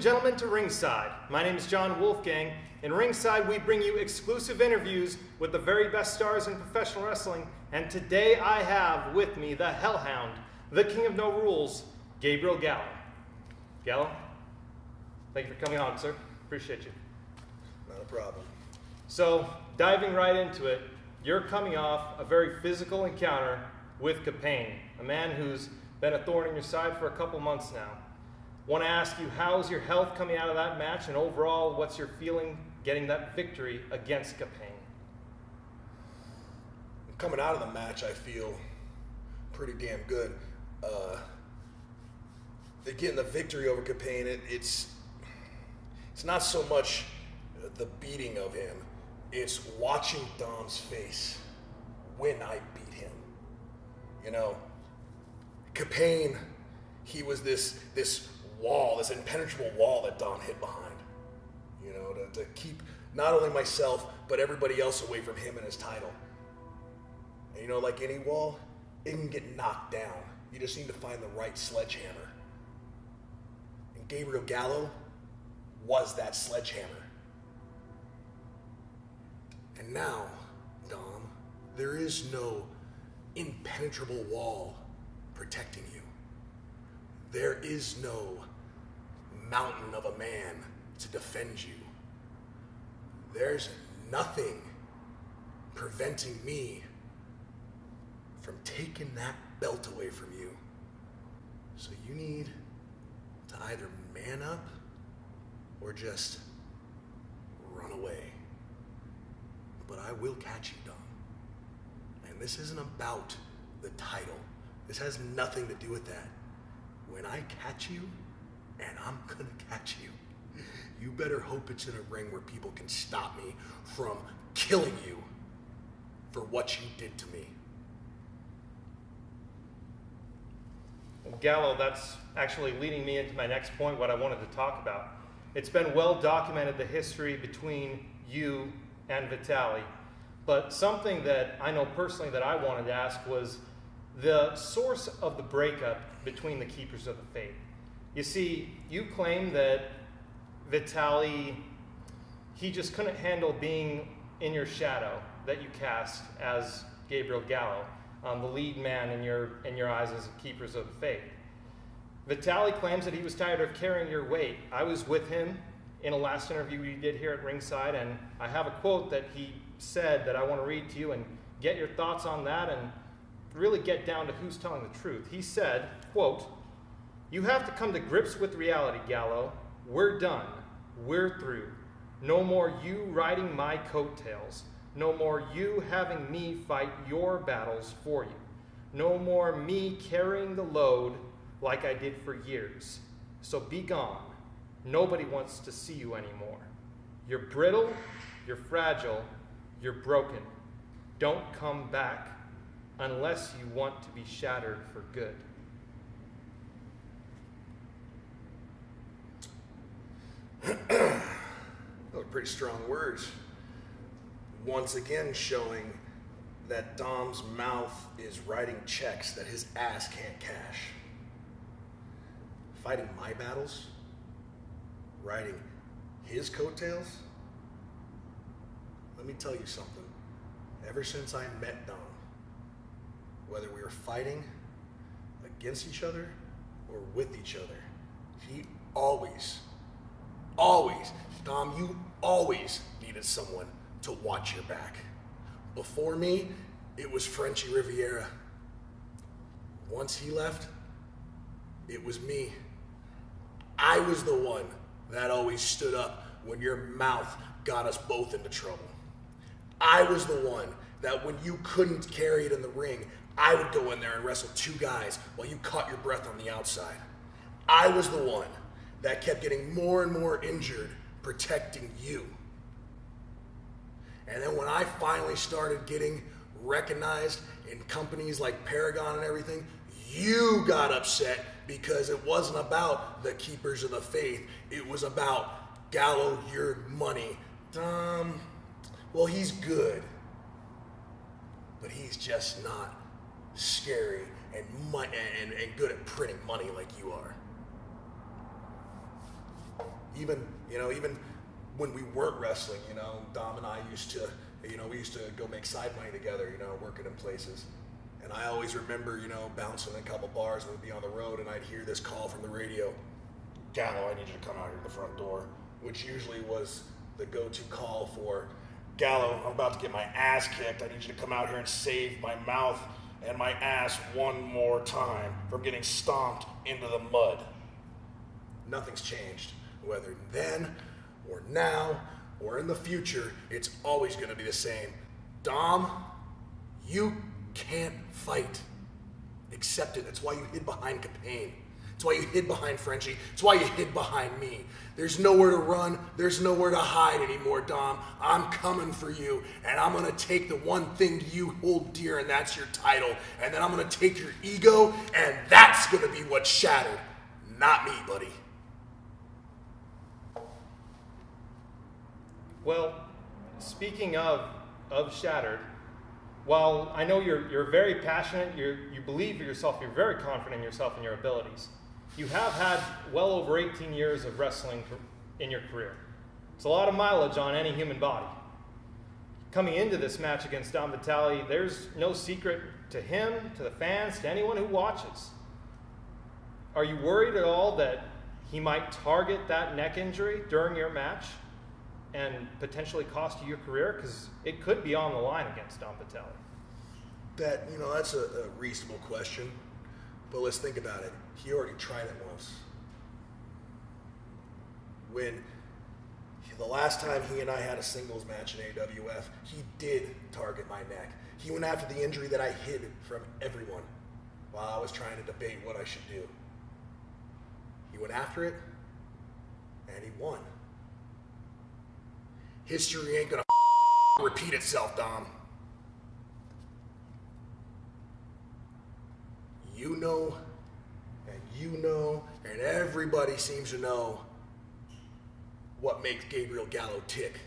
gentlemen to Ringside. My name is Jon Wolfgang. In Ringside, we bring you exclusive interviews with the very best stars in professional wrestling. And today I have with me the Hellhound, the King of No Rules, Gabriel Gallo. Gallo, thank you for coming on, sir. Appreciate you. Not a problem. So, diving right into it, you're coming off a very physical encounter with Capane, a man who's been a thorn in your side for a couple months now. Want to ask you, how's your health coming out of that match, and overall, what's your feeling getting that victory against Capane? Coming out of the match, I feel pretty damn good. Getting the victory over Capane, it's not so much the beating of him, it's watching Dom's face when I beat him. You know, Capane, he was this wall, this impenetrable wall that Dom hid behind. You know, to keep not only myself, but everybody else away from him and his title. And you know, like any wall, it can get knocked down. You just need to find the right sledgehammer. And Gabriel Gallo was that sledgehammer. And now, Dom, there is no impenetrable wall protecting you. There is no mountain of a man to defend you. There's nothing preventing me from taking that belt away from you. So you need to either man up or just run away. But I will catch you, Dom. And this isn't about the title. This has nothing to do with that. When I catch you, and I'm gonna catch you, you better hope it's in a ring where people can stop me from killing you for what you did to me. Gallo, that's actually leading me into my next point, what I wanted to talk about. It's been well documented, the history between you and Vitalli, but something that I know personally that I wanted to ask was the source of the breakup between the Keepers of the Faith. You see, you claim that Vitalli, he just couldn't handle being in your shadow that you cast as Gabriel Gallo, the lead man in your eyes as Keepers of the Faith. Vitalli claims that he was tired of carrying your weight. I was with him in a last interview we did here at Ringside, and I have a quote that he said that I want to read to you and get your thoughts on that and really get down to who's telling the truth. He said, quote, "You have to come to grips with reality, Gallo. We're done. We're through. No more you riding my coattails. No more you having me fight your battles for you. No more me carrying the load like I did for years. So be gone. Nobody wants to see you anymore. You're brittle, you're fragile, you're broken. Don't come back unless you want to be shattered for good." Those are pretty strong words. Once again showing that Dom's mouth is writing checks that his ass can't cash. Fighting my battles? Riding his coattails? Let me tell you something. Ever since I met Dom, whether we were fighting against each other or with each other, he always, Dom, you always needed someone to watch your back. Before me, it was Frenchie Riviera. Once he left, it was me. I was the one that always stood up when your mouth got us both into trouble. I was the one that when you couldn't carry it in the ring, I would go in there and wrestle two guys while you caught your breath on the outside. I was the one that kept getting more and more injured protecting you. And then when I finally started getting recognized in companies like Paragon and everything, you got upset because it wasn't about the Keepers of the Faith. It was about Gallo, your money. Dom, well, he's good, but he's just not scary and good at printing money like you are. even when we weren't wrestling, Dom and I used to, we used to go make side money together, working in places. And I always remember, bouncing in a couple bars and we'd be on the road and I'd hear this call from the radio, Gallo, I need you to come out here to the front door, which usually was the go-to call for, Gallo, I'm about to get my ass kicked. I need you to come out here and save my mouth and my ass one more time from getting stomped into the mud. Nothing's changed. Whether then or now or in the future, it's always going to be the same. Dom, you can't fight. Accept it. That's why you hid behind Capane. That's why you hid behind Frenchie. That's why you hid behind me. There's nowhere to run. There's nowhere to hide anymore, Dom. I'm coming for you, and I'm going to take the one thing you hold dear, and that's your title. And then I'm going to take your ego, and that's going to be what's shattered. Not me, buddy. Well, speaking of shattered, while I know you're very passionate, you believe in yourself, you're very confident in yourself and your abilities, you have had well over 18 years of wrestling in your career. It's a lot of mileage on any human body. Coming into this match against Dom Vitalli, there's no secret to him, to the fans, to anyone who watches. Are you worried at all that he might target that neck injury during your match and potentially cost you your career? Because it could be on the line against Dom Vitalli. That's a reasonable question. But let's think about it. He already tried it once. When the last time he and I had a singles match in AWF, he did target my neck. He went after the injury that I hid from everyone while I was trying to debate what I should do. He went after it, and he won. History ain't gonna repeat itself, Dom. You know, and everybody seems to know what makes Gabriel Gallo tick.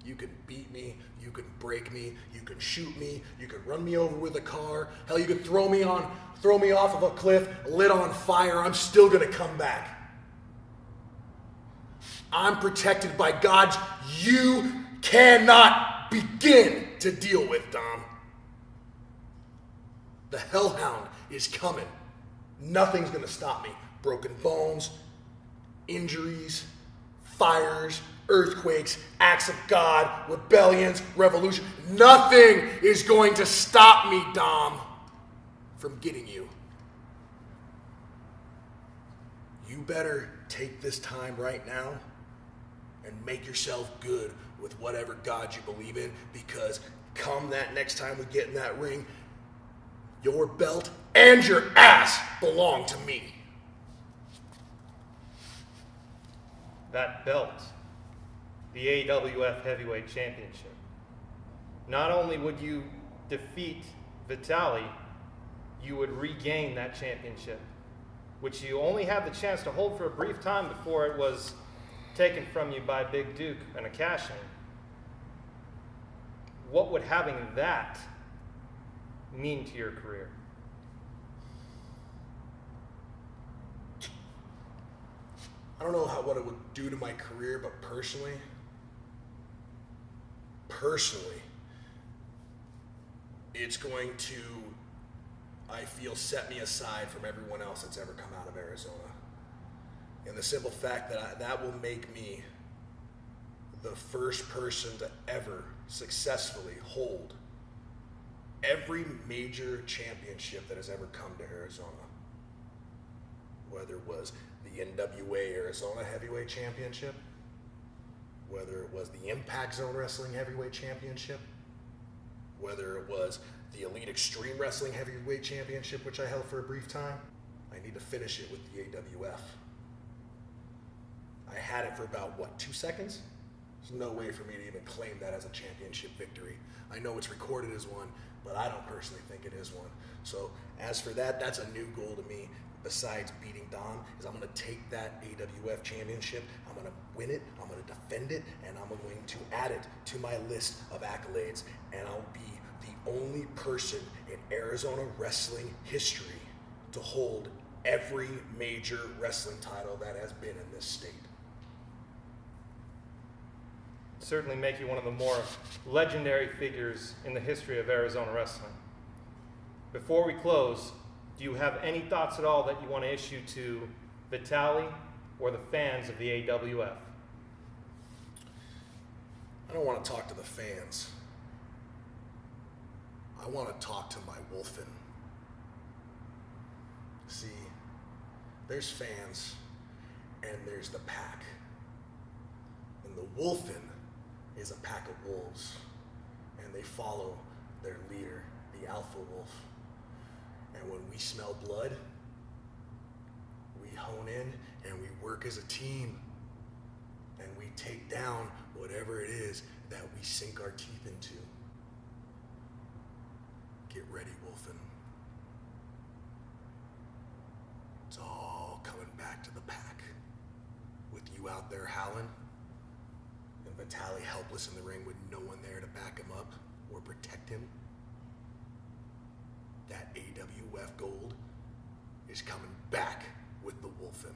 You can beat me, you can break me, you can shoot me, you can run me over with a car, hell, you can throw me off of a cliff, lit on fire, I'm still gonna come back. I'm protected by gods you cannot begin to deal with, Dom. The Hellhound is coming. Nothing's gonna stop me. Broken bones, injuries, fires, earthquakes, acts of God, rebellions, revolution. Nothing is going to stop me, Dom, from getting you. You better take this time right now and make yourself good with whatever God you believe in, because come that next time we get in that ring, your belt and your ass belong to me. That belt, the AWF Heavyweight Championship. Not only would you defeat Vitalli, you would regain that championship, which you only had the chance to hold for a brief time before it was taken from you by Big Duke and a cash-in. What would having that mean to your career? I don't know what it would do to my career, but personally, it's going to, I feel, set me aside from everyone else that's ever come out of Arizona. And the simple fact that that will make me the first person to ever successfully hold every major championship that has ever come to Arizona. Whether it was the NWA Arizona Heavyweight Championship, whether it was the Impact Zone Wrestling Heavyweight Championship, whether it was the Elite Extreme Wrestling Heavyweight Championship, which I held for a brief time, I need to finish it with the AWF. I had it for about, 2 seconds? There's no way for me to even claim that as a championship victory. I know it's recorded as one, but I don't personally think it is one. So as for that, that's a new goal to me. Besides beating Dom, is I'm going to take that AWF championship, I'm going to win it, I'm going to defend it, and I'm going to add it to my list of accolades, and I'll be the only person in Arizona wrestling history to hold every major wrestling title that has been in this state. Certainly make you one of the more legendary figures in the history of Arizona wrestling. Before we close, do you have any thoughts at all that you want to issue to Vitalli or the fans of the AWF? I don't want to talk to the fans. I want to talk to my Wolfen. See, there's fans and there's the pack. And the Wolfen is a pack of wolves, and they follow their leader, the Alpha Wolf. And when we smell blood, we hone in and we work as a team, and we take down whatever it is that we sink our teeth into. Get ready, Wolfen. It's all coming back to the pack. With you out there howling, and Vitalli helpless in the ring with no one there to back him up or protect him. That AWF gold is coming back with the Wolfen.